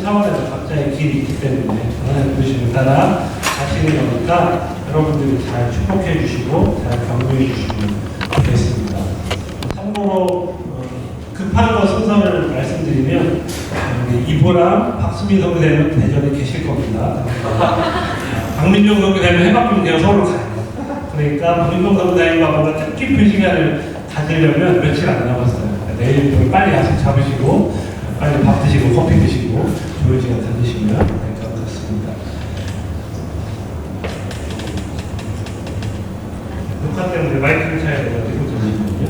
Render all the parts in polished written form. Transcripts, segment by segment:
차원에서 각자의 길이 있기 때문에 하나님 부르심을 따라 가시는 거니까 여러분들이 잘 축복해 주시고 잘 격려해 주시면 좋겠습니다. 참고로 급한 거 순서를 말씀드리면 이보랑 박수민 선교사님은 대전에 계실 겁니다. 박민종 선교사님은 해방군 되어 서울로 가요. 그러니까 박민종 선교사님과 뭔가 뜻깊은 시간을 가지려면 며칠 안 남았어요. 내일 빨리 약속 잡으시고 빨리 밥 드시고 커피 드시고 좋은 시간 가지시면 될 것 같습니다. 녹화 때문에 마이크를 차야 돼가지고 잠시만요.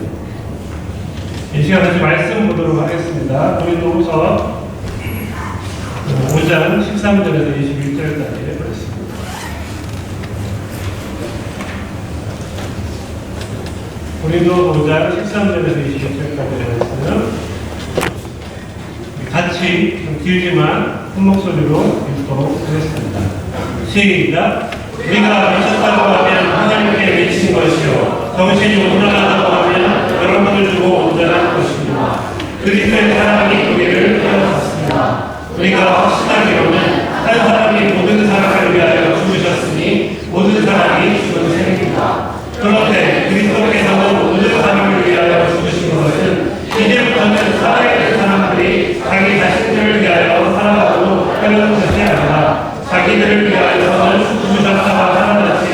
이 시간 다시 말씀 보도록 하겠습니다. 고린도후서 5장 13절에서 21절까지 보겠습니다. 고린도 5장 13절에서 21절까지 말씀 같이 좀 길지만 큰 목소리로 읽도록 하겠습니다. 시작. 우리가 미쳤다고 하면 하나님께 미친 것이요 정신이 온전하다고 하면 여러분을 주고 온전한 것입니다. 그리스도의 사랑이 우리를 깨어났습니다. 우리가 확신하기로는 한 사람이 모든 사람을 위하여 죽으셨으니 모든 사람이 죽은 셈입니다. 그런데 그리스도께서는 모든 사람을 위하여 죽으신 것은 이제부터는 살아야 될 사람들이 자기 자신들을 위하여 살아가도록 하려는 것이 아니라 자기들을 위하여서는 죽으셨다가 살아났지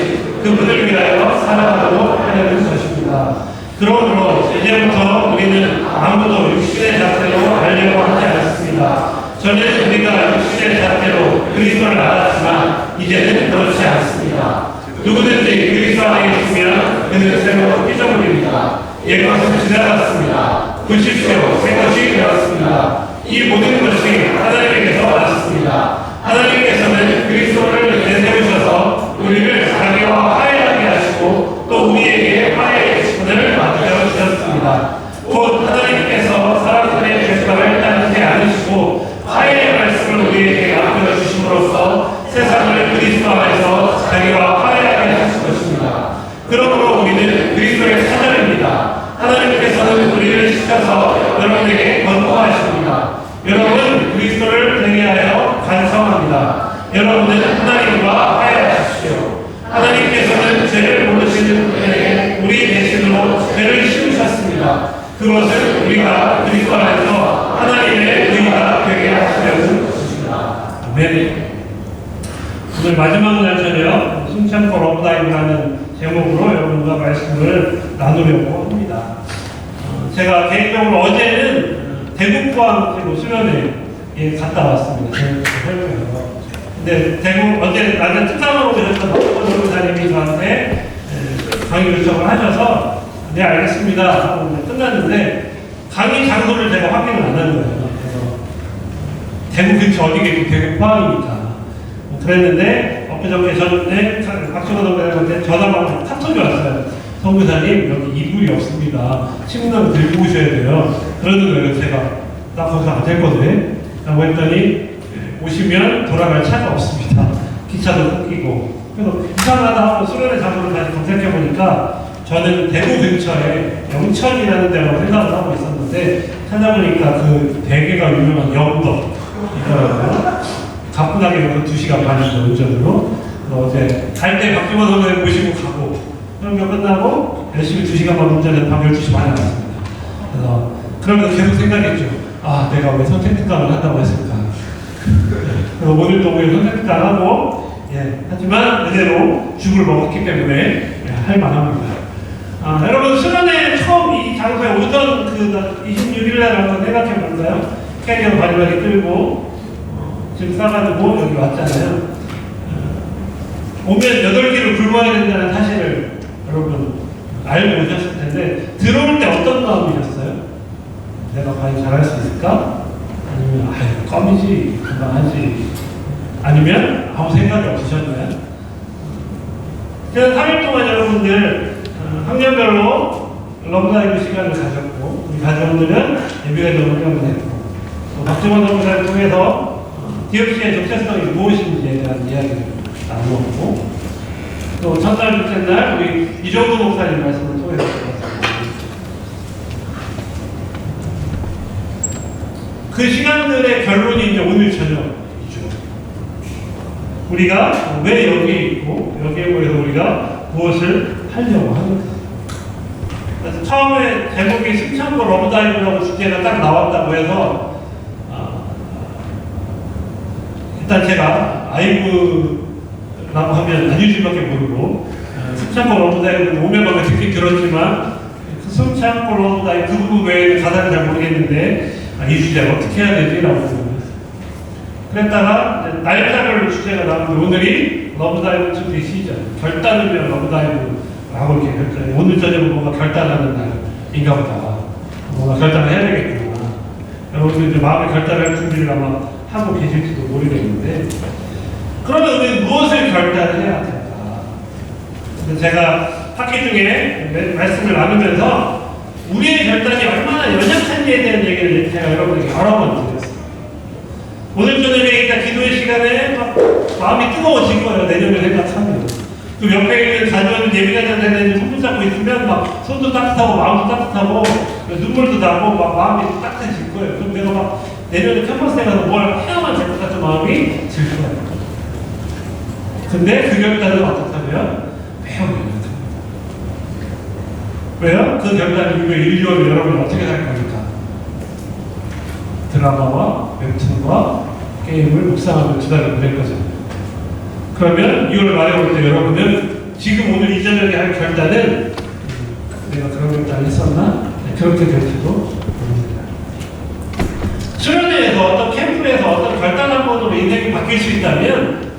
그분을 위하여 살아가도록 하려는 것입니다. 그러므로 이제부터 우리는 아무도 육신의 자세로 알려고 하지 않습니다. 전에는 우리가 육신의 자세로 그리스도를 알았지만 이제는 그렇지 않습니다. 누구든지 그리스도 안에 있으면 그는 새로 피조물입니다. 옛것은 지나갔습니다. 보십시오, 새 것이 되었습니다. 이 모든 것이 하나님께서 하셨습니다. 하나님께서는 그리스도를 내세우셔서 우리를 자기와 화해하게 하시고 또 우리에게 화해의 직분을 맡겨 주셨습니다. 곧 하나님께서 사람들의 죄성을 따르지 않으시고 화해의 말씀을 우리에게 맡겨 주심으로써 세상을 그리스도 안에서 자기와 화해하게 하실 것입니다. 그러므로 우리는 그리스도의 사절입니다. 하나님께서는 우리를 시켜서 여러분에게 권고하십니다. 여러분 그리스도를 행하여 간성합니다. 여러분은 하나님과 화해하십시오. 하나님께서는 죄를 모르시는 분에게 우리 대신으로 죄를 씌우셨습니다. 그것은 우리가 그리스도 안에서 하나님의 의가 되게 하시려는 것입니다. 아멘. 오늘 마지막 날 저녁 숨참고 러브타임이라는 제목으로 여러분과 말씀을 나누려고 합니다. 제가 개인적으로 어제는 대구포항 수련회에 갔다 왔습니다. 근데 대구 어제 낮에 특강으로 오셨던 박원호 목사님이 저한테 강의 요청을 하셔서 네 알겠습니다 하고 끝났는데 강의 장소를 제가 확인을 안 한 거예요. 그래서 대구 근처 어디겠지 대구 포항이니까 그랬는데 엊그저께 전에 박정호 선배님한테 전화가 카톡이 왔어요. 선교사님 여기 이불이 없습니다. 침낭 들고 오셔야 돼요. 그러는 거예요. 제가 나 거기서 안 됐거든 라고 했더니 오시면 돌아갈 차가 없습니다. 기차도 끊기고 그래서 이상하다 하고 수련회 장소를 다시 검색해보니까 저는 대구 근처에 영천이라는 데라고 생각을 하고 있었는데 찾아보니까 그 되게가 유명한 영덕 있더라고요. 가뿐하게 2시간 반이죠 운전으로. 어제 갈 때 박주원 선생님 모시고 가고 그럼 끝나고 열심히 2시간 반 운전해서 밤 12시 반에 왔습니다. 그래서 그러면서 계속 생각했죠. 아 내가 왜 선택특강을 한다고 했을까. 그래서 오늘 또 오늘 선택특강 하고 하지만 이대로 죽을 먹었기 때문에 할 만합니다. 여러분 수련회 처음 이 장소에 오던 그 26일날 한번 생각해 볼까요? 캐리어 마지막에 끌고 지금 싸가지고 여기 왔잖아요. 오면 8개를 굶어야 된다는 사실을 여러분 알고 오셨을 텐데 들어올 때 어떤 마음이셨어요? 내가 과연 잘할 수 있을까? 아니면 껌이지 금방 하지 아니면 아무 생각이 없으셨나요? 지난 3일 동안 여러분들 학년별로 러브라이브 시간을 가졌고 우리 가족들은 예비가 적응을 했고 또 박정원 선교사를 통해서 DFC의 정체성이 무엇인지에 대한 이야기를 나누었고 또 첫날 둘째 날 우리 이정도 목사님 말씀을 통해서 그 시간들의 결론이 이제 오늘 저녁 우리가 왜 여기에 있고 여기에 모여서 우리가 무엇을 하려고 하는가. 그래서 처음에 제목이 승천고 러브다이브라고 주제가 딱 나왔다고 해서 일단 제가 아이브라고 하면 안유진밖에 모르고 승천고 러브다이브는 오명감에 듣긴 들었지만 그 승천고 러브다이브 그 부분 외에는 가사를 잘 모르겠는데 이 주제를 어떻게 해야 되지라고 생각했어요. 그랬다가 날짜별로 주제가 나오는데 오늘이 러브다이브 투 디시전 결단을 위한 러브다이브라고 이렇게 했더니 오늘 저녁은 뭔가 결단하는 날인가 보다. 뭔가 결단을 해야 되겠구나. 여러분들 이제 마음의 결단을 할 준비를 아마 하고 계실지도 모르겠는데 그러면 우리는 무엇을 결단을 해야 될까? 제가 학기 중에 말씀을 나누면서 우리의 결단이 얼마나 연약한지에 대한 얘기를 제가 여러분에게 여러 번 드렸어요. 오늘 저녁에 일단 기도의 시간에 막 마음이 뜨거워질 거예요. 내년을 생각하면. 그 옆에 있는 자녀는 예비자녀 되는 손 잡고 있으면 막 손도 따뜻하고 마음도 따뜻하고 눈물도 나고 막 마음이 따뜻해질 거예요. 그럼 내가 막 내년에 캠퍼스에 가서 뭘 해야만 될 것 같은 마음이 들 거예요. 근데 그 결단은 어떻다면 매우 연약합니다. 왜요? 그 결단 이후에 1, 2월에 여러분이 어떻게 살 겁니까? 드라마와 웹툰과 게임을 묵상하며 2달을 보낼 거죠. 그러면 2월 말에 올 때 여러분은 지금 오늘 이 저녁에 할 결단은 내가 그런 결단을 했었나? 네, 그렇게 될지도 모릅니다. 수련회에서 어떤 캠프에서 어떤 결단 한 번으로 인생이 바뀔 수 있다면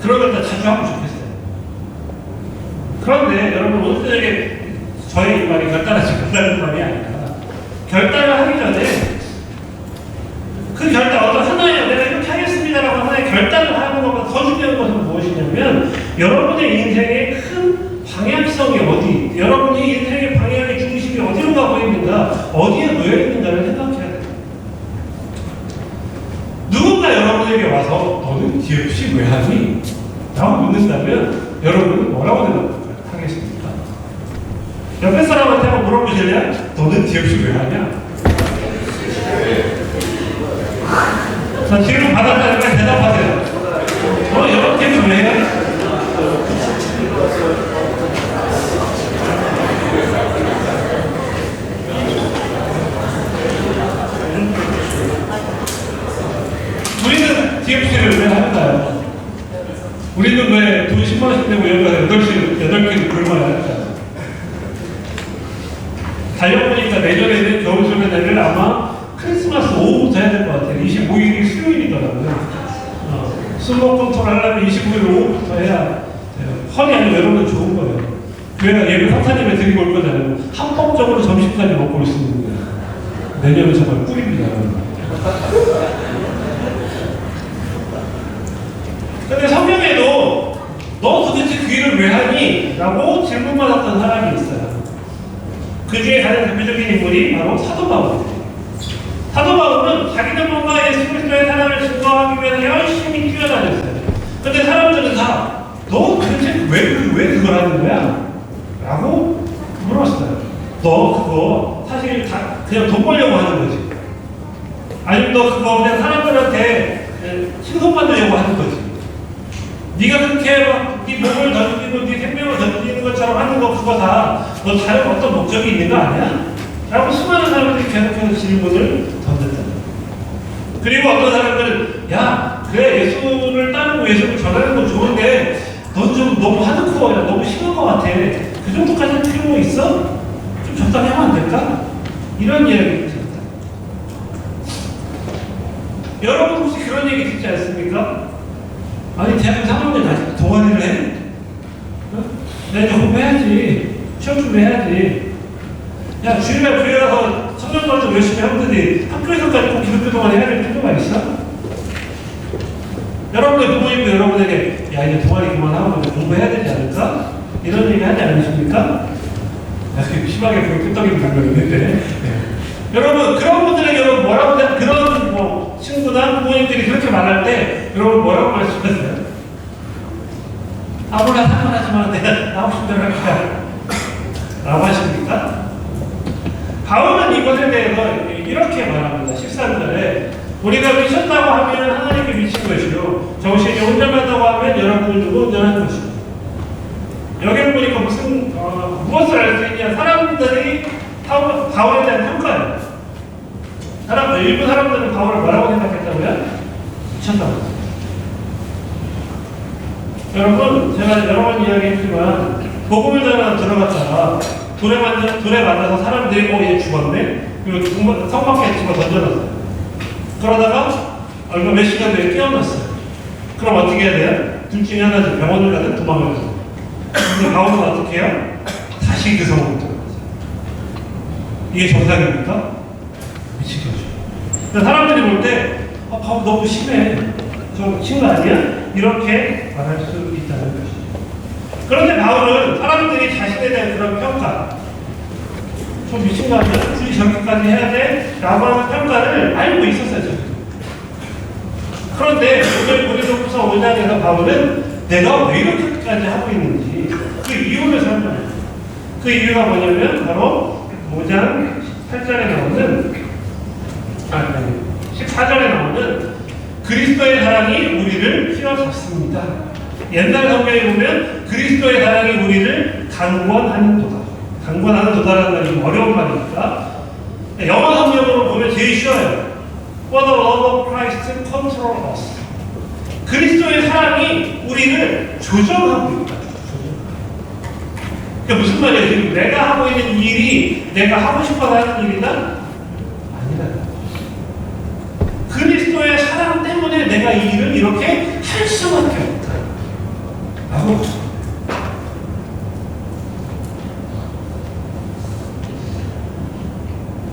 그런 결단 자주 하면 좋겠어요. 그런데 여러분 오늘 저녁에 저의 이 말이 결단하지 말라는 말이 아니라 결단을 하기 전에 그 결단 어떤 하나의 내가 이렇게 하겠습니다라고 하나의 결단을 하는 것보다 더 중요한 것은 무엇이냐면 여러분의 인생의 큰 방향성이 어디, 여러분의 인생의 방향의 중심이 어디로 가고 있는가, 어디에 놓여 있는가를 생각해야 돼요. 누군가 여러분에게 와서 너는 DFC 왜 하니? 라고 묻는다면 여러분은 뭐라고 대답하겠습니까? 옆에 사람한테 한번 물어보실래요? 너는 DFC 왜 하냐? 자, 질문 받았다니까 대답하세요. 여러 팀이 왜 해요? 우리는 DFC를 왜 하는가요? 우리는 왜 돈 10만원씩 내고 여기가 8개 굶어야 할까요? 달려보니까 내년에는 겨울수련회를 아마 크리스마스 오후부터 해야 될 것 같아요. 25일이 수요일이더라고요. 술 먹고 하려면 25일 오후부터 해야 돼요. 허리 아니면 여러분 좋은 거예요. 교회가 예배 사사님에 드리고 올 거잖아요. 합법적으로 점심까지 먹고 올 수 있는 거예요. 내년은 정말 꿀입니다. 근데 성경에도 너 도대체 그 일을 왜 하니? 라고 질문받았던 사람이 있어요. 그 중에 가장 대표적인 인물이 바로 사도 바울이에요. 사도 바울은 자기는 뭔가 예수 그리스도의 사랑을 증거하기 위해서 열심히 뛰어다녔어요. 근데 사람들은 다 너 도대체 왜 그걸 하는 거야? 라고 물었어요. 너 그거 사실 다 그냥 돈 벌려고 하는 거지. 아니면 너 그거 그냥 사람들한테 칭송받으려고 하는 거지. 네가 그렇게 막 네 몸을 더 죽이고 네 생명을 더 죽이는 것처럼 하는 거 그거 다 너 다른 어떤 목적이 있는 거 아니야? 라고 수많은 사람들이 계속해서 질문을 던졌다. 그리고 어떤 사람들은 야 그래 예수를 따르고 예수를 전하는 건 좋은데 넌 좀 너무 하드코어야, 너무 심한 것 같아. 그 정도까지는 필요 있어? 좀 적당히 하면 안 될까? 이런 이야기를 듣습니다. 여러분 혹시 그런 얘기 듣지 않습니까? 아니 대학교 3학년 아직 동아리를 해? 어? 내가 이제 공부해야지. 시험 준비해야지. 야 주일날 교회 가서 성경권 좀 열심히 하면 되지. 학교에서까지 꼭 기독교 동아리 해야 될 필요가 있어? 여러분의 부모님도 여러분에게 야 이제 동아리 그만하고 이제 공부해야 되지 않을까? 이런 얘기 하지 않으십니까? 이렇게 심하게 끄떡이는 장면이 있는데 네. 여러분 그런 분들에게 여러분 뭐라고 그런 뭐 친구나 부모님들이 그렇게 말할 때 여러분 뭐라고 말씀하세요? 아무나 상관하지만 내가 하고 싶은 대로 할 거야 라고 하십니까? 바울은 이것에 대해서 이렇게 말합니다. 13절에 우리가 미쳤다고 하면 하나님께 미친 것이요 정신이 혼잡하다고 하면 마음을 두고 운전하는 것이고, 여기를 보니까 무엇을 알 수 있냐? 사람들이 바울에 대한 평가예요. 일부 사람들은 바울을 뭐라고 생각했다고요? 미쳤다고. 여러분, 제가 여러 번 이야기했지만 복음을 전하러 들어갔다가 돌에 맞아서 사람들이 얘 죽었네? 그리고 성 밖에 집어 던져놨어요. 그러다가 얼마 몇 시간 뒤에 깨어났어요. 그럼 어떻게 해야 돼요? 둘 중에 하나죠. 병원을 가든 도망을 가든. 근데 바울은 어떻게 해요? 다시 그 성으로 들어갔어요. 이게 정상입니까? 미친 거죠. 사람들이 볼 때 바울 너무 심해. 좀 미친 거 아니야? 이렇게 말할 수 있다는 것이죠. 그런데 바울은 사람들이 자신에 대한 그런 평가, 좀 미친 거 아니야? 굳이 저기까지 해야 돼? 라고 하는 평가를 알고 있었어요. 그런데 오늘 고린도후서 5장에서 바울은 내가 왜 이렇게까지 하고 있는지 그 이유를 설명해요. 그 이유가 뭐냐면 바로 5장 8절에 나오는 14절에 나오는 그리스도의 사랑이 우리를 휘어잡습니다. 옛날 성경에 보면 그리스도의 사랑이 우리를 강권하는 도다. 강권하는 도다라는 말이 어려운 말이니까 영어 성경으로 보면 제일 쉬워요. For the love of Christ control us. 그리스도의 사랑이 우리를 조정하고 있다. 그러니까 무슨 말이에요? 지금 내가 하고 있는 일이 내가 하고 싶어서 하는 일이다? 아니다. 그리스도의 사랑 때문에 내가 이 일을 이렇게 할 수밖에 없다. 라고.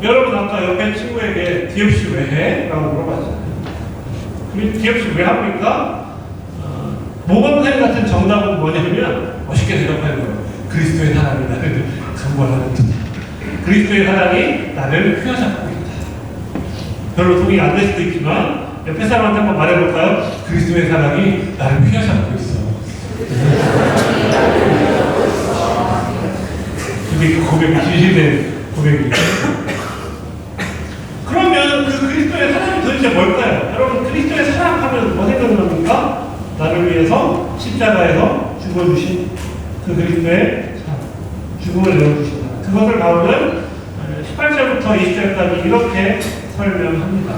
여러분 아까 옆에 친구에게 DFC 왜 해? 라고 물어봤잖아요. DFC 왜 합니까? 모범생 같은 정답은 뭐냐면 멋있게 대답하는 거예요. 그리스도의 사랑이 나를 강권하는 듯. 그리스도의 사랑이 나를 휘어잡고 있다. 별로 동의 안 될 수도 있지만 옆에 사람한테 한번 말해볼까요? 그리스도의 사랑이 나를 휘어잡고 있어. 그게 그 고백이 진실된 고백이죠. 그러면 그 그리스도의 사랑이 도대체 뭘까요? 여러분 그리스도의 사랑하면 뭐 생각납니까? 나를 위해서 십자가에서 죽어주신 그 그리스도의 사랑, 죽음을 내어주신다. 그것을 바울은 18절부터 20절까지 이렇게 설명합니다.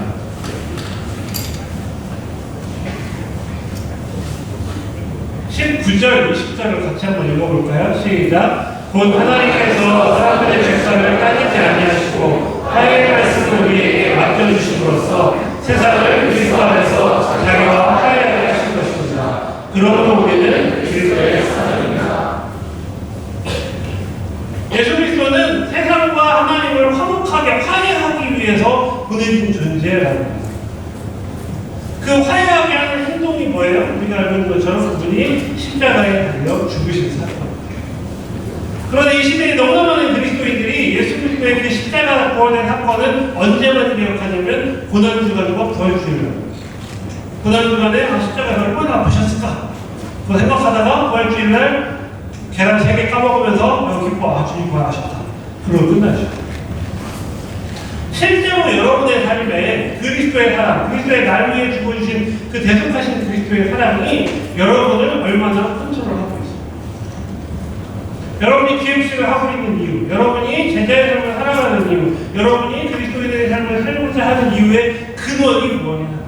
19절, 20절을 같이 한번 읽어볼까요? 시작. 곧 하나님께서 사람들의 죄성을 따지지 아니하시고 화해의 말씀을 우리에게 맡겨주심으로써 세상을 그리스도 안에서 자기와 화해하게 하신 것입니다. 그러므로 우리는 그리스도의 사랑입니다. 예수 그리스도는 세상과 하나님을 화목하게 화해하기 위해서 보내준 존재라는 겁니다. 그 화해하게 하는 행동이 뭐예요? 우리가 알고 있는 것처럼 그분이 십자가에 달려 죽으신 사건. 그런데 이 시대에 너무나 많은 그리스도인들이 예수 그리스도의 그 십자가 구원의 사건을 언제만 기억하냐면 고난주간과 부활주일날. 고난주간에 십자가가 얼마나 아프셨을까? 그거 생각하다가 부활주일날 계란 3개 까먹으면서 기뻐, 주님 부활하셨다. 그러고 끝나죠. 실제로 여러분의 삶에 그리스도의 사랑, 그리스도의 날 위해 죽어주신 그 대속하신 그리스도의 사랑이 여러분을 얼마나 컨트롤하고 있습니다. 여러분이 기획식을 하고 있는 이유, 여러분이 제자의 삶을 살아가는 이유, 여러분이 그리스도인의 삶을 살고자 하는 이유의 근원이 무엇이냐?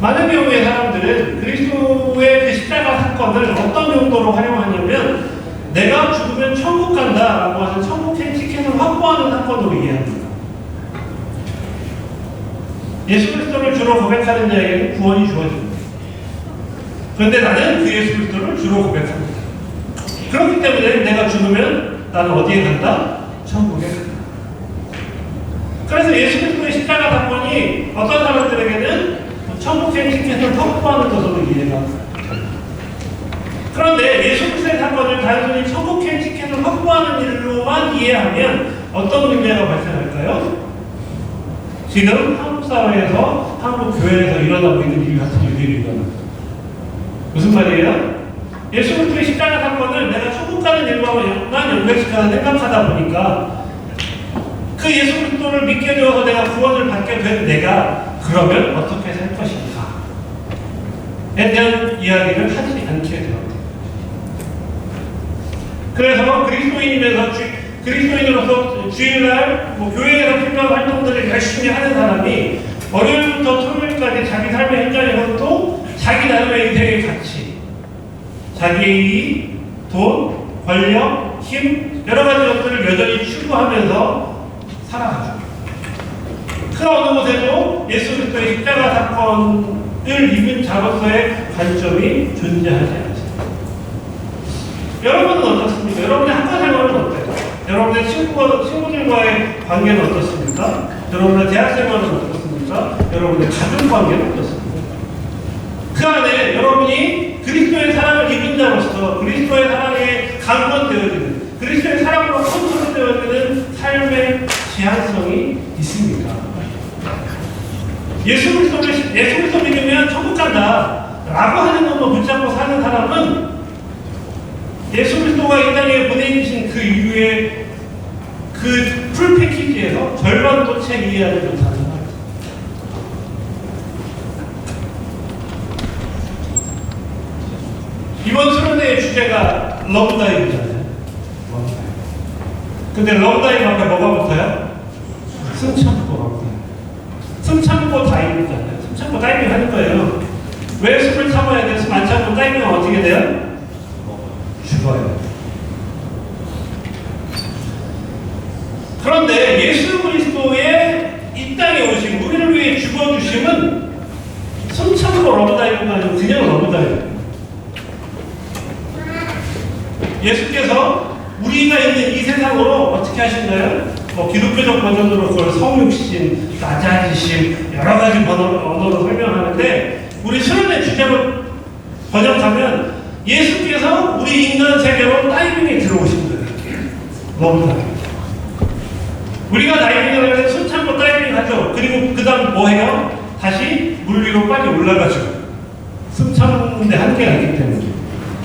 많은 경우의 사람들은 그리스도의 그 십자가 사건을 어떤 용도로 활용하냐면 내가 죽으면 천국 간다라고 하는 천국행 티켓을 확보하는 사건으로 이해합니다. 예수 그리스도를 주로 고백하는 자에게는 구원이 주어집니다. 그런데 나는 그 예수 그리스도를 주로 고백합니다. 그렇기 때문에 내가 죽으면 나는 어디에 간다? 천국에 간다. 그래서 예수 그리스도의 십자가 사건이 어떤 사람들에게는 천국행 티켓을 확보하는 것으로 이해가 됩니다. 그런데 예수 그리스도의 사건을 단순히 천국행 티켓을 확보하는 일로만 이해하면 어떤 문제가 발생할까요? 지금 한국 사회에서, 한국 교회에서 일어나고 있는 일 같은 일들이 일어납니다. 무슨 말이에요? 예수 그리스도의 십자가 사건을 내가 천국 가는 일과만 연결시켜서 생각하다 보니까 그 예수 그리스도를 믿게 되어서 내가 구원을 받게 된 내가 그러면 어떻게 살 것인가? 에 대한 이야기를 하지 않게 되었다. 그래서 그리스도인으로서 주일날 교회에서 필요한 활동들을 열심히 하는 사람이 월요일부터 토요일까지 자기 삶의 현장에서 또 자기 나름의 인생의 가치, 자기의 이익, 돈, 권력, 힘, 여러 가지 것들을 여전히 추구하면서 살아가죠. 그 어느 곳에도 예수 그리스도의 십자가 사건을 입은 자로서의 관점이 존재하지 않습니다. 여러분은 어떻습니까? 여러분의 학교 생활은 어때요? 여러분의 친구들과의 관계는 어떻습니까? 여러분의 대학 생활은 어떻습니까? 여러분의 가족 관계는 어떻습니까? 그 안에 여러분이 그리스도의 사랑을 입은 자로서 그리스도의 사랑에 감건되어지는, 그리스도의 사랑으로 컨트롤되어지는 삶의 지향성이 있습니까? 예수 그리스도 믿으면 천국 간다 라고 하는 것만 붙잡고 사는 사람은 예수 그리스도가 이 땅에 보내주신 그 이후에 그 풀 패키지에서 절반도 채 이해하지 못하는 거예요. 이번 수련회의 주제가 러브다이브잖아요. 근데 러브다이브 앞에 뭐가 붙어요? 숨참고 숨참고 다이브잖아요. 숨참고 다이빙 하는 거예요. 왜 숨을 참아야 돼요? 숨 안 참고 다이빙하면 어떻게 돼요? 죽어요. 그런데 예수 그리스도의 이 땅에 오심, 우리를 위해 죽어주심은 숨 참고 러브다이브가 아니고 그냥 러브다이브. 예수께서 우리가 있는 이 세상으로 어떻게 하신가요? 기독교적 버전으로 그걸 성육신, 낮아지심, 여러 가지 언어로 설명하는데, 우리 수련의 주제로 번역하면 예수께서 우리 인간 세계로 다이빙에 들어오신 거예요. 러브다이빙. 우리가 다이빙을 할 때 손 참고 다이빙 하죠. 그리고 그 다음 뭐 해요? 다시 물 위로 빨리 올라가죠. 숨 참는데 한계가 있기 때문에.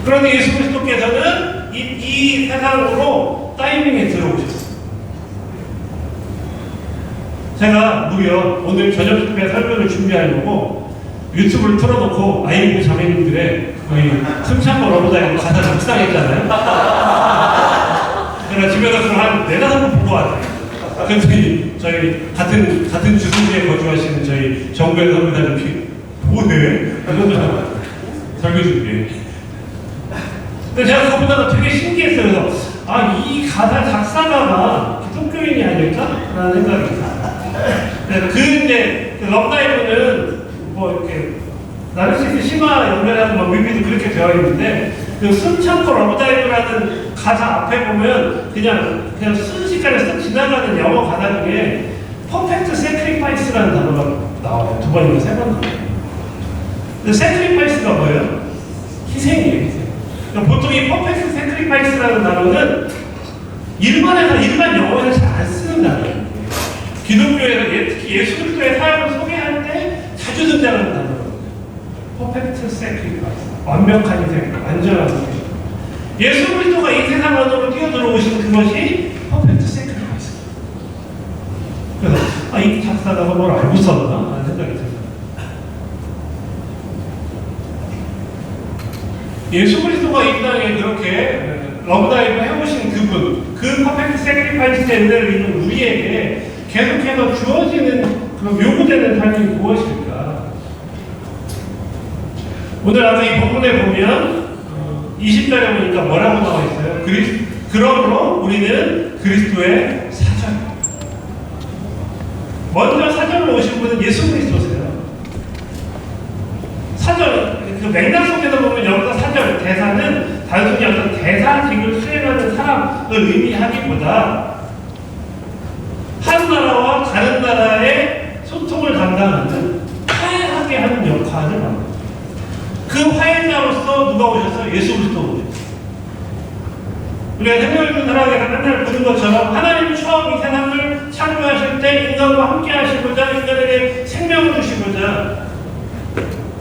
그런데 예수 그리스도께서는 이 세상으로 다이빙에 들어오셨어요. 제가 무려 오늘 저녁 집회 설교를 준비하려고 유튜브를 틀어놓고 아이브 자매님들의 거의 숨 참고 러브다이브 가사 작성했잖아요. 제가 집에 가서 한 4-5번 보고 왔어요. 근데 저희 같은 주소지에 거주하시는 저희 정부의 선배님 뭐해? 설교 준비해. 근데 제가 그거보다 되게 신기했어요. 그래서 이 가사 작사가가 기독교인이 아닐까라는 생각이 들어요. 그 이제 러브다이브는 이렇게 나르시스 심화 연결하고 뮤비도 그렇게 되어 있는데, 그 숨 참고 러브다이브라는 가사 앞에 보면 그냥 순식간에 쓱 지나가는 영어 가사 중에 퍼펙트 세크리파이스라는 단어가 나와요. 2번인가 3번 나와요. 근데 세크리파이스가 뭐예요? 희생이에요, 희생. 보통 이 퍼펙트 세크리파이스라는 단어는 일반 영어에서 잘 안 쓰는 단어예요. 기독교에서 특히 예수 그리스도의 사역을 소개할 때 자주 등장하는 단어거든요. 퍼펙트 세크리파이스, 완벽한 희생, 완전한 희생. 예수 그리스도가 이 세상 안으로 뛰어들어오신 그것이 퍼펙트 세크리파이스. 그래서 이 작사가가 뭘 알고 썼나? 라는 생각이 듭니다. 예수 그리스도가 이 땅에 그렇게 러브다이브 해오신 그분, 그 퍼펙트 세크리파이스 젠더를 입은 우리에게 계속해서 주어지는 그런 요구되는 삶이 무엇일까? 오늘 아까 이 본문에 보면 20절에 보니까 뭐라고 나와 있어요? 그러므로 우리는 그리스도의 사절. 먼저 사절로 오신 분은 예수 그리스도세요. 사절, 그 맥락 속에서 보면 여기서 사절, 대사는 단순히 어떤 대사직을 수행하는 사람을 의미하기보다 한 나라와 다른 나라의 소통을 담당하는 화해하게 하는 역할을 합니다. 그 화해자로서 누가 오셨어요? 예수 그리스도 오셨어요. 우리가 생명있는 사랑에서 맨날 보는 것처럼 하나님이 처음 이 세상을 창조하실 때 인간과 함께 하시고자, 인간에게 생명을 주시고자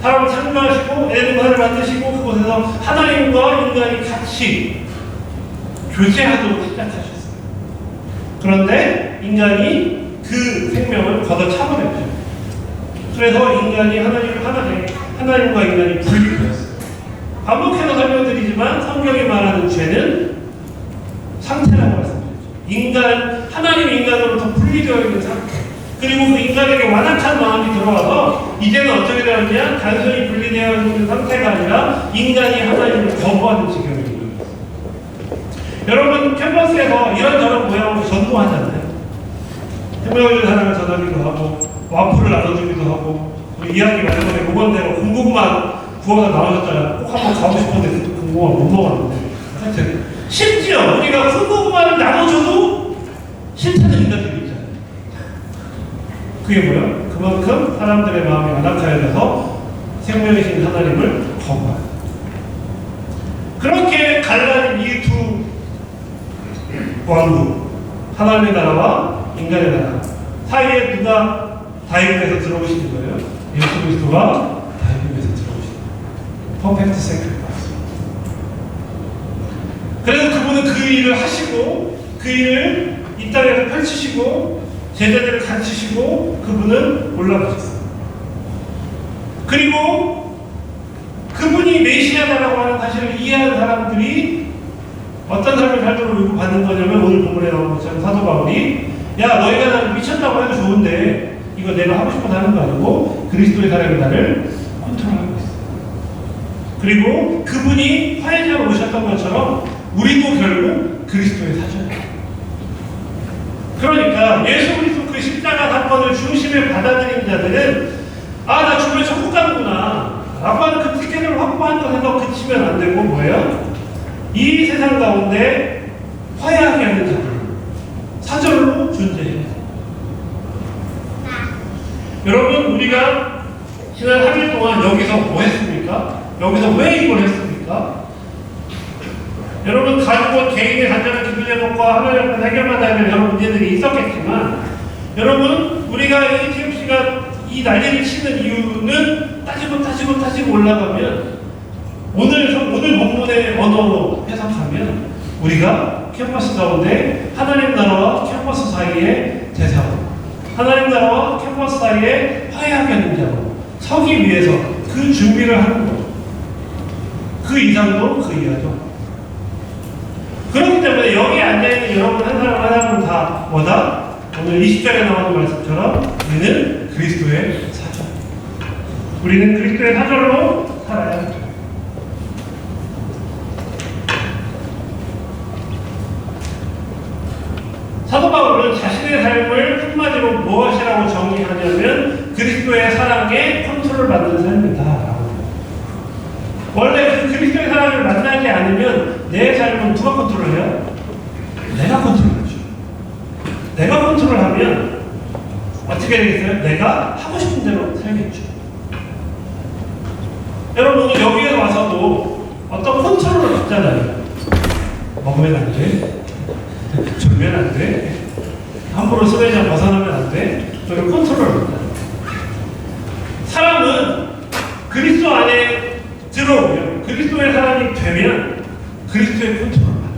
사람을 창조하시고 에덴을 만드시고 그곳에서 하나님과 인간이 같이 교제하도록 시작하셨어요. 그런데 인간이 그 생명을 걷어차버렸죠. 그래서 인간이 하나님과 인간이 분리되었어요. 반복해서 설명드리지만 성경이 말하는 죄는 상태라고 말씀드렸죠. 하나님 인간으로부터 분리되어 있는 상태. 그리고 그 인간에게 완악한 마음이 들어와서 이제는 어떻게 되었냐? 단순히 분리되어 있는 상태가 아니라 인간이 하나님을 거부하는 지경이 있는 거예요. 여러분 캠퍼스에서 이런저런 모양으로 전도하잖아요. 생명을 사랑을 전하기도 하고 와플을 나눠주기도 하고 이야기 말씀에 목원대로 군고구마 구워서 나오셨잖아요. 꼭 한번 가고 싶었는데 군고구마 못 먹었는데 하여튼 심지어 우리가 군고구마를 나눠줘도 싫다는 인간들이 있잖아요. 그게 뭐야? 그만큼 사람들의 마음이 완악하여져서 생명이신 하나님을 거부하는. 그렇게 갈라진 이 두 왕국, 하나님의 나라와 인간의 나라 사이에 누가 다이빙에서 들어오시는 거예요? 예수 그리스도가 다이빙에서 들어오시는 거예요. 퍼펙트 세크리파이스. 그래서 그분은 그 일을 하시고 그 일을 이 땅에서 펼치시고 제자들을 가르치시고 그분은 올라가셨어요. 그리고 그분이 메시아다라고 하는 사실을 이해하는 사람들이 어떤 삶을 살도록 요구받는 거냐면 오늘 본문에 나온 것처럼 사도 바울이 야 너희가 나를 미쳤다고 해도 좋은데 이거 내가 하고 싶어서 하는 거 아니고 그리스도의 사랑이 나를 컨트롤하고 있어. 그리고 그분이 화해자로 오셨던 것처럼 우리도 결국 그리스도의 사자예요. 그러니까 예수 그리스도 그 십자가 사건을 중심에 받아들인 자들은 나 죽으면 천국 가는구나 라고 하는 그 티켓을 확보한 것에서 그치면 안 되고 뭐예요? 이 세상 가운데 화해하게 하는 자들 사절로 존재해요. 여러분 우리가 지난 3일 동안 여기서 뭐 했습니까? 여기서 왜 이걸 했습니까? 여러분 가족은 개인의 간절한 기도 제목과 하나님 앞에 해결만 하면 여러 문제들이 있었겠지만 여러분 우리가 ATMC가 이 난리를 치는 이유는 따지고 올라가면 오늘 본문의 언어로 해석하면 우리가 캠퍼스 가운데 하나님 나라와 캠퍼스 사이의 대사로 하나님 나라와 캠퍼스 사이에 화해하게 하는 자로 서기 위해서 그 준비를 하는 거죠. 그 이상도 그 이하도. 그렇기 때문에 여기 앉아있는 여러분 한 사람 한 사람은 다 뭐다? 오늘 20절에 나오는 말씀처럼 우리는 그리스도의 사절. 우리는 그리스도의 사절로 살아야 합니다. 사도 바울은 자신의 삶을 한마디로 무엇이라고 정의하냐면 그리스도의 사랑에 컨트롤 받는 삶이다. 원래 그 그리스도의 사랑을 만나지 않으면 내 삶은 누가 컨트롤해요? 내가 컨트롤하죠. 내가 컨트롤하면 어떻게 되겠어요? 내가 하고 싶은 대로 살겠죠. 여러분 여기에 와서도 어떤 컨트롤을 받잖아요. 먹으면 안 돼. 졸면 안 돼. 함부로 스웨이장 벗어나면 안 돼. 저를 컨트롤을 받아요. 사람은 그리스도 안에 들어오면 그리스도의 사람이 되면 그리스도의 컨트롤을 받아요.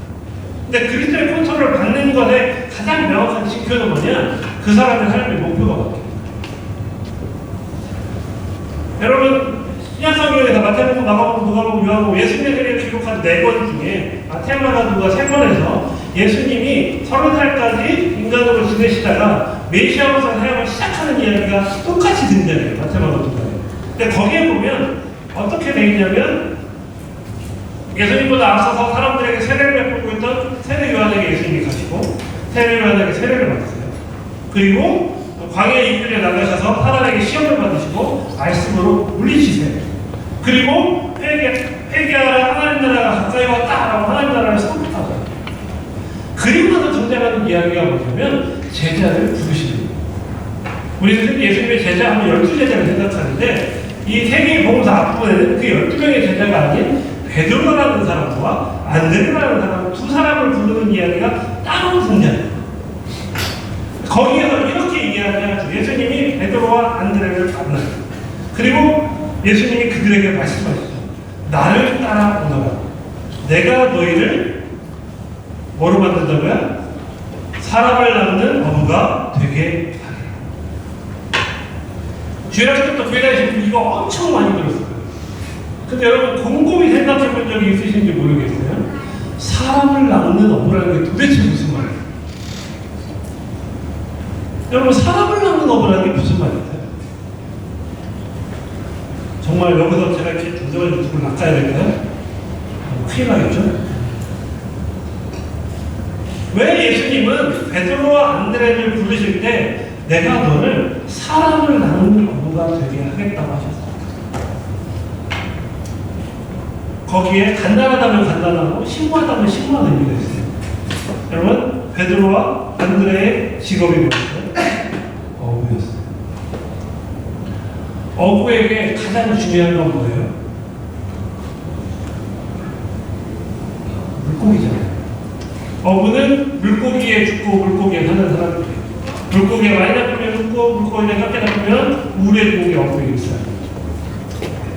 근데 그리스도의 컨트롤을 받는 것에 가장 명확한 지표는 뭐냐? 그 사람의 삶의 목표가 바뀌어요. 여러분 신약성경에서 마태복음, 마가복음, 누가복음, 요한복음 예수님을 기록한 4권 중에 마태마가 누가 3권에서 예수님이 30살까지 인간으로 지내시다가 메시아로서 사역을 시작하는 이야기가 똑같이 등장해요. 마태마가 누가에. 근데 거기에 보면 어떻게 되어 있냐면 예수님보다 앞서서 사람들에게 세례를 베풀고 있던 세례 요한에게 예수님이 가시고 세례 요한에게 세례를 받으세요. 그리고 광야의 이끌에 나가셔서 사람에게 시험을 받으시고 말씀으로 물리치세요. 그리고 회개하라 하나님 나라가 가까이 왔다라고 하나님 나라를 선포하죠. 그리고 나서 등장하는 이야기가 뭐냐면 제자를 부르시는 거예요. 우리는 예수님의 제자 하면 12제자를 생각하는데 이 세계복음서 앞부분에는 그 12명의 제자가 아닌 베드로라는 사람과 안드레라는 사람 두 사람을 부르는 이야기가 따로 등장해요. 거기에서 이렇게 이야기하죠. 예수님이 베드로와 안드레를 만나요. 그리고 예수님이 그들에게 말씀하시죠. 나를 따라오너라. 내가 너희를 뭐로 만든다고요? 사람을 낳는 어부가 되게 하리라. 주일학교 때부터 교회 다니시면 이거 엄청 많이 들었어요. 근데 여러분 곰곰이 생각해 본 적이 있으신지 모르겠어요. 사람을 낳는 어부라는 게 도대체 무슨 말이에요? 여러분 사람을 낳는 어부라는 게 무슨 말일까요? 정말 여기서 제가 이렇게 두드러져 누굴 낚아야 될까요? 큰일 나겠죠? 왜 예수님은 베드로와 안드레를 부르실 때 내가 너를 사람을 낳는 어부가 되게 하겠다고 하셨어요. 거기에 간단하다면 간단하고 심오하다면 심오한 의미가 있어요. 여러분 베드로와 안드레의 직업이 뭐였어요? 어부였어요. 어부에게 가장 중요한 건 뭐예요? 물고기잖아요. 어부는 물고기에 죽고 물고기에 사는 사람들이에요. 물고기가 많이 잡히면 죽고 물고기가 적게 잡히면 물에 죽은 게 어부에 있어요.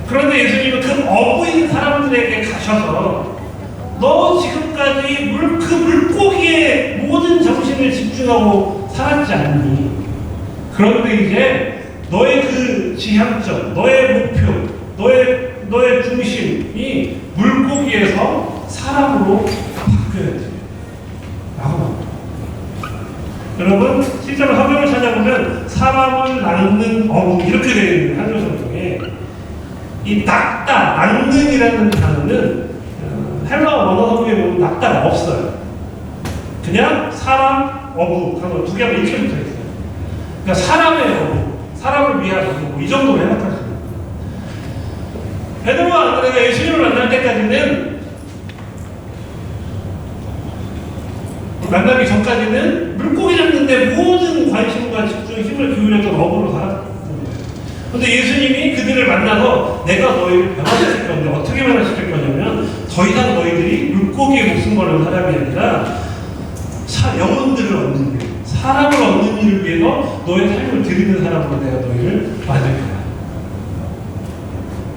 그런데 예수님은 그 어부인 사람들에게 가셔서 너 지금까지 그 물고기에 모든 정신을 집중하고 살았지 않니? 그런데 이제 너의 그 지향점, 너의 목표, 너의 중심이 물고기에서 사람으로 바뀌어야지. 라고. 여러분, 실제로 성경을 찾아보면 사람을 낚는 어부 이렇게 되어 있는 한글 성경에 이 낚다, 낚는이라는 단어는 헬라어 원어 성경에 보면 낚다가 없어요. 그냥 사람, 어부, 두 개가 이렇게 붙어 있어요. 그러니까 사람의 어부, 사람을 위한 어부, 이 정도로 해석할 수 있어요. 베드로와 안드레가 예수님을 만날 때까지는 만나기 전까지는 물고기 잡는데 모든 관심과 집중, 힘을 기울였던 어부로 살았던 거예요. 그런데 예수님이 그들을 만나서 내가 너희를 변화시킬 건데 어떻게 변화시킬 거냐면 더 이상 너희들이 물고기에 목숨 거는 사람이 아니라 영혼들을 얻는 일, 사람을 얻는 일을 위해서 너의 삶을 드리는 사람으로 내가 너희를 만들 거야.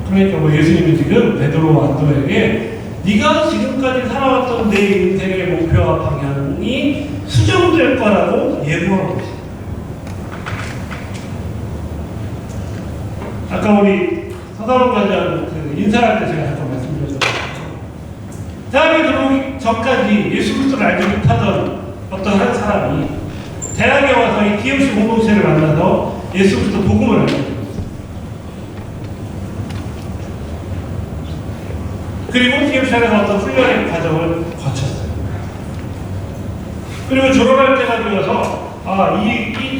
그러니까 뭐 예수님은 지금 베드로와 안드레에게 네가 지금까지 살아왔던 내 인생의 목표와 방향이 수정될 거라고 예고하고 있습니다. 아까 우리 서사원 과장 인사할 때 제가 잠깐 말씀드렸잖아요. 대학에 들어오기 전까지 예수 그리스도를 알지 못하던 어떤 한 사람이 대학에 와서 이 DMC 공동체를 만나서 예수 그리스도 복음을 알게 됩니다. 그리고 DMC 안에서 어떤 훈련의 과정을 거쳤어요. 그리고 졸업할 때가 되어서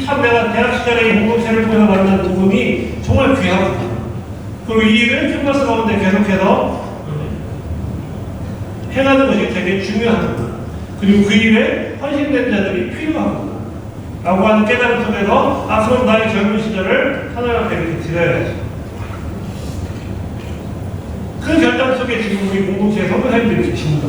참 내가 대학 시절에 이 공동체를 통해서 만난 복음이 정말 귀하구나. 그리고 이 일을 캠퍼스 가운데 계속해서 행하는 것이 되게 중요하구나. 그리고 그 일에 헌신된 자들이 필요하구나. 라고 하는 깨달음 속에서 그럼 나의 젊은 시절을 하나님께 이렇게 드려야지. 그 결단 속에 지금 우리 공동체의 선교사님들이 계십니다.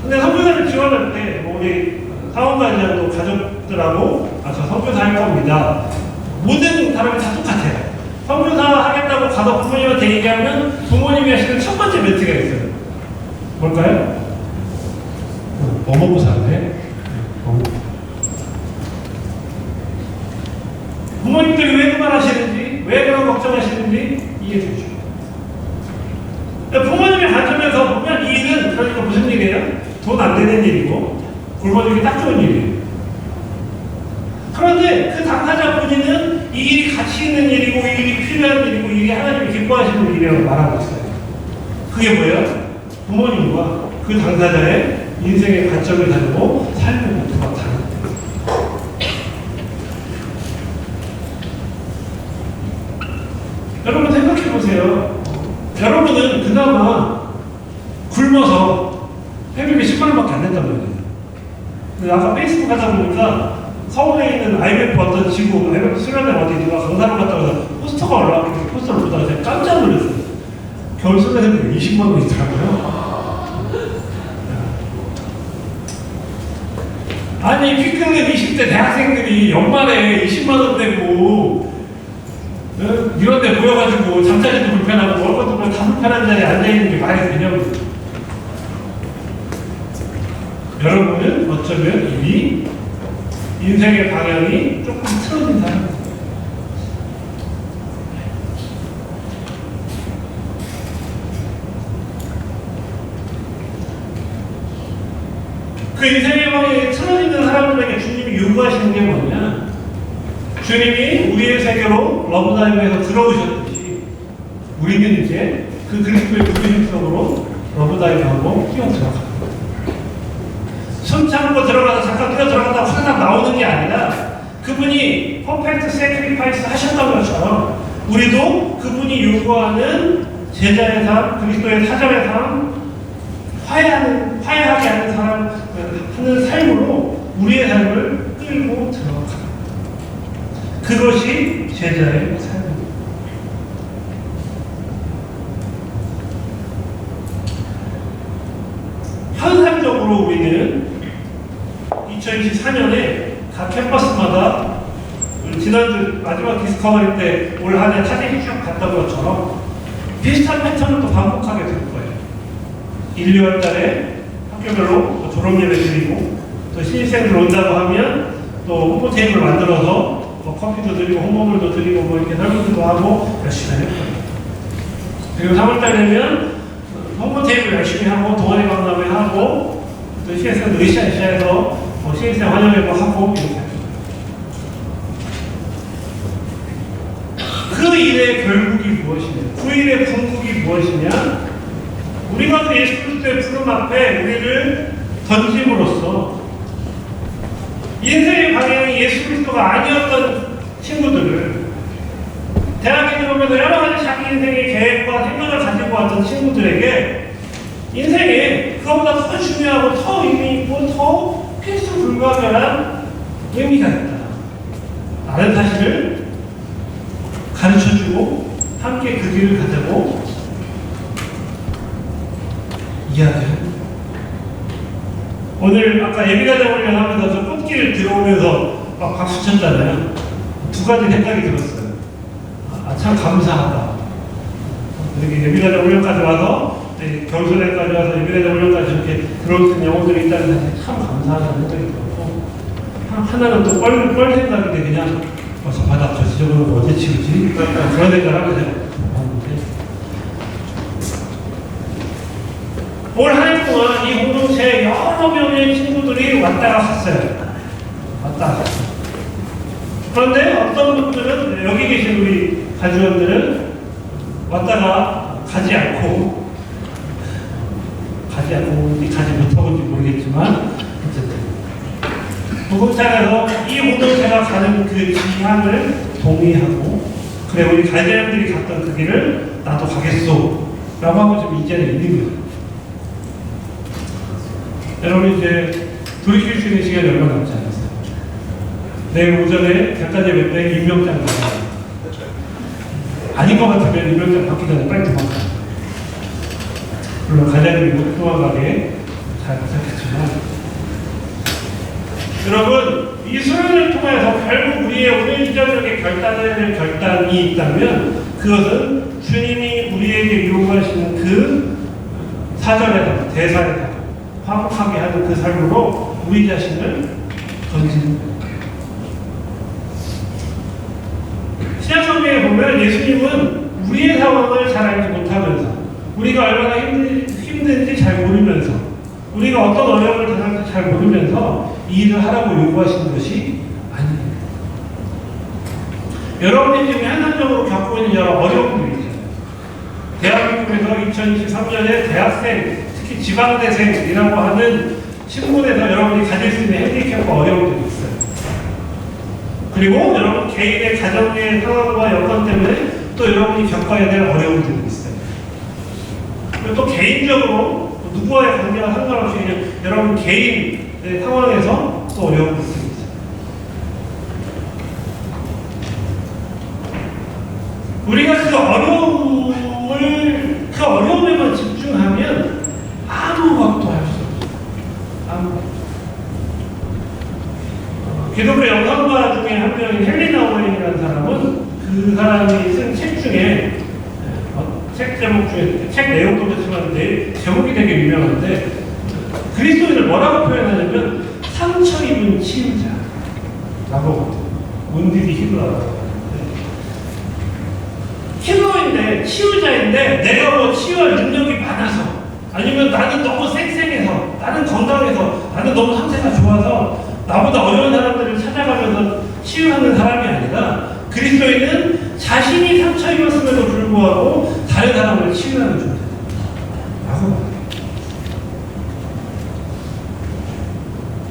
근데 선교사를 지원할 때 우리 사원관장도 가족들하고 저 선교사 할 겁니다. 모든 사람이 다 똑같아요. 선교사 하겠다고 가서 부모님한테 얘기하면 부모님이 하시는 첫 번째 멘트가 있어요. 뭘까요? 뭐 먹고 사는데? 부모님들이 왜 그 말 하시는지, 왜 그런 걱정하시는지 이해되죠. 부모님의 관점에서 보면 이 일은 그러니까 무슨 일이에요? 돈 안 되는 일이고 굶어 죽기 딱 좋은 일이에요. 그런데 그 당사자 본인은 이 일이 가치 있는 일이고 이 일이 필요한 일이고 이게 하나님이 기뻐하시는 일이라고 말하고 있어요. 그게 뭐예요? 부모님과 그 당사자의 인생의 관점을 다르고 삶의 목표가 다르다. 여러분 생각해보세요. 여러분은 그나마 굶어서 회비가 10만원밖에 안 낸단 말이에요. 근데 아까 페이스북 하다 보니까 서울에 있는 IMF 어떤 지구, IMF 수련회 어디 누가 강사로 갔다고 해서 포스터가 올라왔길래 포스터를 보다가 제가 깜짝 놀랐어요. 겨울 수련회비 20만원 있더라고요. 아니 피크닉 20대 대학생들이 연말에 20만원 내고 이런 데 모여가지고 잠자리도 불편하고 먹을 것도 다 불편한 자리에 앉아있는 게 말이 되냐고. 여러분은 어쩌면 이미 이 인생의 방향이 조금 틀어진 사람. 그 인생의 방향이 틀어지는 사람들에게 주님이 요구하시는 게 뭐냐? 주님이 우리의 세계로 러브다이브에서 들어오셨듯이 우리는 이제 그 그리스도의 부르심 속으로 러브다이브하고 뛰어 들어갑니다. 숨 참고 들어가서 잠깐 뛰어 들어갔다고 항상 나오는 게 아니라 그분이 퍼펙트 세크리파이스 하셨던 것처럼 우리도 그분이 요구하는 제자의 삶, 그리스도의 사절의 삶, 화해하게 하는 사람, 하는 삶으로 우리의 삶을 끌고 들어갑니다. 그것이 제자의 삶입니다. 현상적으로 우리는 2024년에 각 캠퍼스마다 지난주 마지막 디스커버리 때 올 한 해 사진이 쭉 갔던 것처럼 비슷한 패턴을 또 반복하게 될 거예요. 1, 2월 달에 학교별로 졸업예배 드리고 또 신입생들 온다고 하면 또 홍보 테이블 만들어서 뭐 커피도 드리고 홍보물도 드리고 뭐 이렇게 설문도 하고 열심히 할 거예요. 그리고 3월 달 되면 홍보 테이블 열심히 하고 동아리 박람회 하고 또 신입생들 으쌰으쌰해서 뭐 신입생 환영회도 하고 이렇게 합니다. 그 일의 결국이 무엇이냐? 그 일의 궁극이 무엇이냐? 우리가 그 예수 그리스도의 부름 앞에 우리를 던짐으로써 인생의 방향이 예수 그리스도가 아니었던 친구들을 대학에 들어오면서 여러 가지 자기 인생의 계획과 생각을 가지고 왔던 친구들에게 인생에 그것보다 더 중요하고 더 의미 있고 더 필수 불가결한 의미가 있다 라는 사실을 가르쳐주고 함께 그 길을 가자고 이야기합니다. 오늘 아까 예비가정을 하면서 저 꽃길 들어오면서 막 박수 쳤잖아요. 두 가지 생각이 들었어요. 참 감사하다. 이렇게 예비가정 훈련까지 와서 겨울소년까지 와서 예비가정 훈련까지 이렇게 들어올 수 있는 영혼들이 있다는 사실 참 감사하다는 생각이 들었고 하나는 또 뻘 생각인데 그냥 저 바닥 저 지저분한 어제 치우지? 그런 생각을 하게 되고 올 한 해 동안 이 공동체에 여러 명의 친구들이 왔다가 갔어요. 왔다가 갔어요. 그런데 어떤 분들은 여기 계신 우리 가주원들은 왔다가 가지 않고 가지 못하고인지 모르겠지만 어쨌든 무급장에서 이 공동체가 가는 그 기한을 동의하고 그래 우리 가이드들이 갔던 그 길을 나도 가겠소 라고 하고 좀 이제는 있는 거예요. 여러분 이제 돌이킬 수 있는 시간이 얼마 남지 않았어요. 내일 오전에 백단 예배 때 임명장 받아요. 아닌 것 같으면 임명장 받기 전에 빨리 도망가요. 물론 가장님이 못 도망가게 잘 부탁했지만 여러분 이 수련을 통해서 결국 우리의 오늘적인 결단이 있다면 그것은 주님이 우리에게 요구하시는 그 사절에다 대사에다 화목하게 하는 그 삶으로 우리 자신을 던지는 거예요. 신약성경에 보면 예수님은 우리의 상황을 잘 알지 못하면서 우리가 얼마나 힘든지 잘 모르면서 우리가 어떤 어려움을 당할지 잘 모르면서 이 일을 하라고 요구하시는 것이 아닙니다. 여러분이 지금 현상적으로 겪고 있는 여러 어려움들이 있잖아요. 대한민국에서 2023년에 대학생, 특히 지방대생이라고 하는 신분에서 여러분이 가질 수 있는 핸디캡과 어려움들이 있어요. 그리고 여러분 개인의 가정의 상황과 여건 때문에 또 여러분이 겪어야 될 어려움들이 있어요. 그리고 또 개인적으로 누구와의 관계와 상관없이 그냥 여러분 개인의 상황에서 또 어려움이 있습니다. 우리가 그 어려움에만 집중하면 아무것도 할 수 없어요. 아무것도. 기독교 영상가 중에 한 명인 헬리나 오웬이라는 사람은 그 사람이 쓴 책 중에 책 제목 중에 책 내용도 그렇지만 제목이 되게 유명한데 그리스도인을 뭐라고 표현하냐면 상처 입은 치유자 라고 문디디 히브라고 히브로인데 치유자인데 내가 뭐 치유할 능력이 많아서 아니면 나는 너무 쌩쌩해서 나는 건강해서 나는 너무 상태가 좋아서 나보다 어려운 사람들을 찾아가면서 치유하는 사람이 아니라 그리스도인은 자신이 상처 입었음에도 불구하고 다른 사람을 치유하는 존재다 라고 말해요.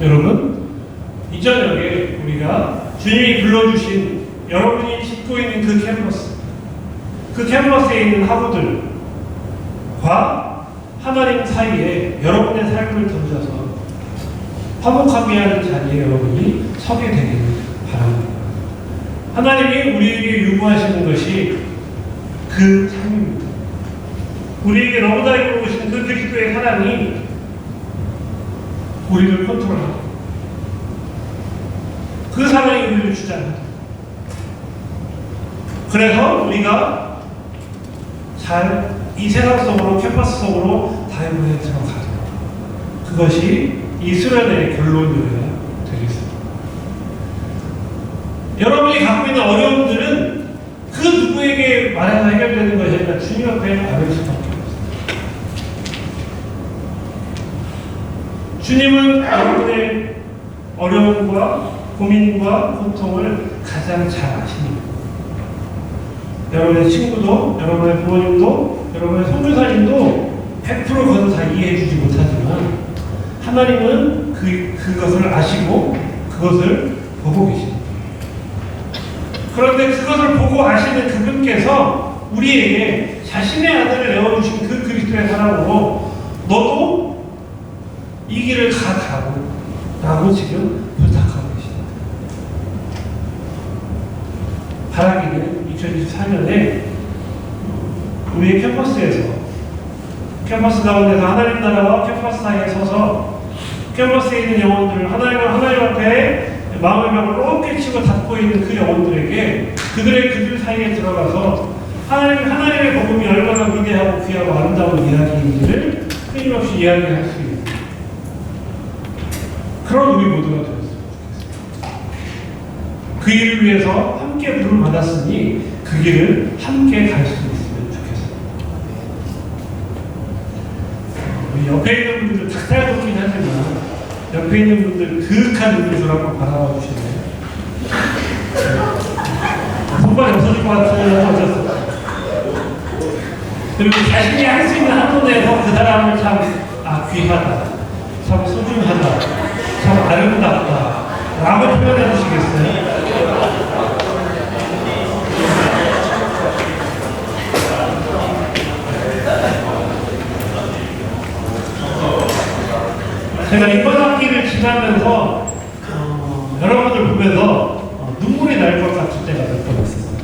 여러분 이 저녁에 우리가 주님이 불러주신 여러분이 짓고 있는 그 캔버스에 있는 하부들과 하나님 사이에 여러분의 삶을 던져서 화목하게 하는 자리에 여러분이 서게 되기를 바랍니다. 하나님이 우리에게 요구하시는 것이 그 삶입니다. 우리에게 너무나 요구하시는 그 그리스도의 사랑이 우리를 컨트롤하고 그 사랑이 우리를 주장합니다. 그래서 우리가 잘 이 세상 속으로 캠퍼스 속으로 다이브에 들어가죠. 그것이 이 수련의 결론이어야 되겠습니다. 여러분이 갖고 있는 어려움들은 그 누구에게 말해서 해결되는 것이 아니라 주님 앞에 받을 수밖에 없습니다. 주님은 여러분의 어려움과 고민과 고통을 가장 잘 아십니다. 여러분의 친구도, 여러분의 부모님도, 여러분의 선교사님도 100% 그것을 다 이해해주지 못하지만 하나님은 그것을 아시고 그것을 보고 계십니다. 그런데 그것을 보고 아시는 그분께서 우리에게 자신의 아들을 내어주신 그 그리스도의 사랑으로 너도 이 길을 가라고 라고 지금 부탁하고 계십니다. 바라기는 2024년에 우리의 캠퍼스 가운데서 하나님 나라와 캠퍼스 사이에 서서 캠퍼스에 있는 영혼들을 하나님 앞에 마음의 벽을 높게 치고 닫고 있는 그 영혼들에게 그들의 그들 사이에 들어가서 하나님의 복음이 얼마나 위대하고 귀하고 아름다운 이야기인지를 끊임없이 이야기할 수 있는 그런 우리 모두가 되었으면 좋겠습니다. 그 일을 위해서 함께 부름을 받았으니 그 길을 함께 갈 수 있으면 좋겠습니다. 우리 옆에 있는 분들은 닭살 돋긴 하지만 옆에 있는 분들 그윽한 눈으로 한번 바라봐 주시네요. 손발이 없어질 것 같으면 어쩌습니까? 그리고 자신이 할 수 있는 한도 내에서 그 사람을 참 귀하다, 참 소중하다, 참 아름답다 라고 표현해 주시겠어요? 제가 이번 학기를 지나면서 여러분들 보면서 눈물이 날 것 같을 때가 몇 번 있었어요.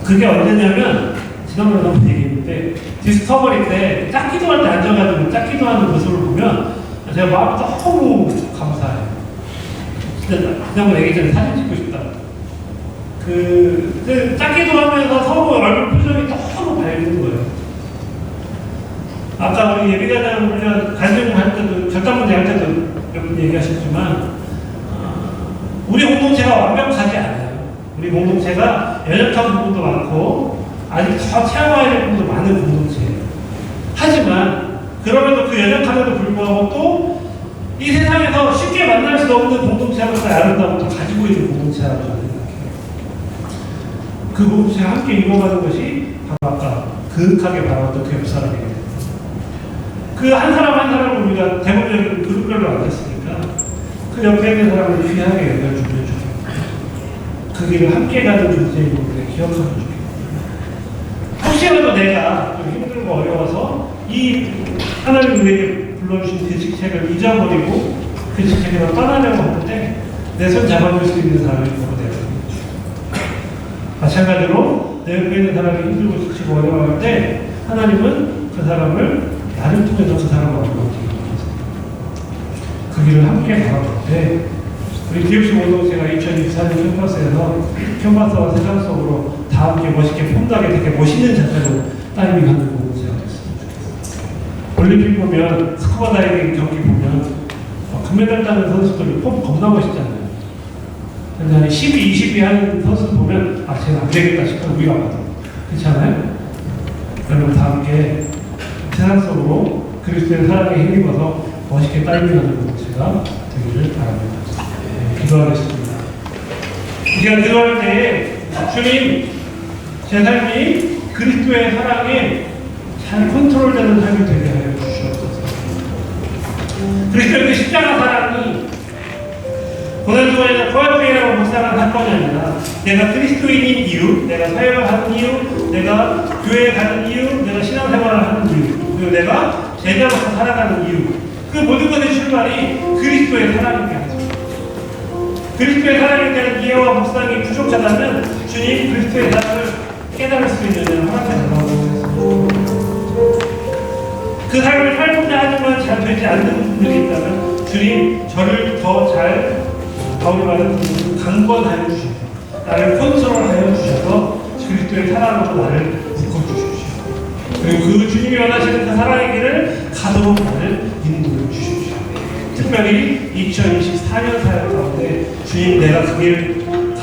그게 언제냐면 지난번에 한번 얘기했는데 디스커버리 때 짝기도할 때 앉아가지고 짝기도하는 모습을 보면 제가 마음이 너무 감사해요. 진짜 지난번에 얘기 전에 사진 찍고 싶다. 그 짝기도하면서 서로 얼굴 표정이 너무 밝은 거예요. 아까 우리 예비가장 훈련 간증할 때도 결단문제 할 때도 몇 분 얘기하셨지만 우리 공동체가 완벽하지 않아요. 우리 공동체가 연약한 부분도 많고 아직 더 체험해야 될 부분도 많은 공동체예요. 하지만 그럼에도 그 연약함에도 불구하고 또 이 세상에서 쉽게 만날 수 없는 공동체로서 아름다움을 가지고 있는 공동체라고 저는 생각해요. 그 공동체가 함께 이루어가는 것이 바로 아까 그윽하게 바라봤던 그 옆사람이에요. 그 한 사람 한 사람을 우리가 대부분적인 그룹별로 앉았으니까 그 옆에 있는 사람을 귀하게 여겨주면 좋겠고 그 길을 함께 가는 존재인 것을 기억하면 좋겠고 혹시라도 내가 좀 힘들고 어려워서 이 하나님 우리에게 불러주신 그 직책을 잊어버리고 그 직책에서 떠나려고 하는데 내 손 잡아줄 수 있는 사람이 바로 내가 마찬가지로 내 옆에 있는 사람이 힘들고 지치고 어려워할 때 하나님은 그 사람을 나를 통해서 그 사람을 얻어먹기 위해서 그 길을 함께 걸어갈 때 우리 DFC 공동체가 2024년 캠퍼스에서 캠퍼스와 세상 속으로 다 함께 멋있게 폼나게 되게 멋있는 자세로 다이빙하는 공동체가 됐으면 좋겠습니다. 올림픽 보면 스쿠버 다이빙 경기 보면 금메달 따는 선수들이 폼 겁나 멋있잖아요. 그다음에 12, 20이 하는 선수 보면 아 쟤는 안 되겠다 싶어서 우리가 봐도 그렇잖아요. 여러분 다 함께 세상 속으로 그리스도의 사랑에 힘입어서 멋있게 딸리는 제가 되기를 바랍니다. 네, 기도하겠습니다. 이 시간 기도할 때 주님 제 삶이 그리스도의 사랑에 잘 컨트롤되는 삶이 되게 하여 주시옵소서. 그리스도의 그 십자가 사랑이 고난주간이나 부활주의라고 묵상한 사건이 아니라 내가 그리스도인인 이유, 내가 사역을 하는 이유, 내가 교회에 가는 이유, 내가 신앙생활을 하는 이유, 그리고 내가 제자로서 살아가는 이유, 그 모든 것의 출발이 그리스도의 사랑인 게 아니죠. 그리스도의 사랑에 대한 이해와 묵상이 부족하다면 주님 그리스도의 사랑을 깨달을 수 있는 은혜를 허락해 달라고 했습니다. 그 삶을 살고자 하지만 잘 되지 않는 분들이 있다면 주님 저를 더 잘 다음에 말하는 강권하여 주셔서 나를 컨트롤하여 주셔서 그리스도의 사랑으로 나를 묶어주십시오. 그리고 그 주님이 원하시는 그 사랑의 길을 가도록 나를 인도해 주십시오. 특별히 2024년 사역 가운데 주님 내가 그 길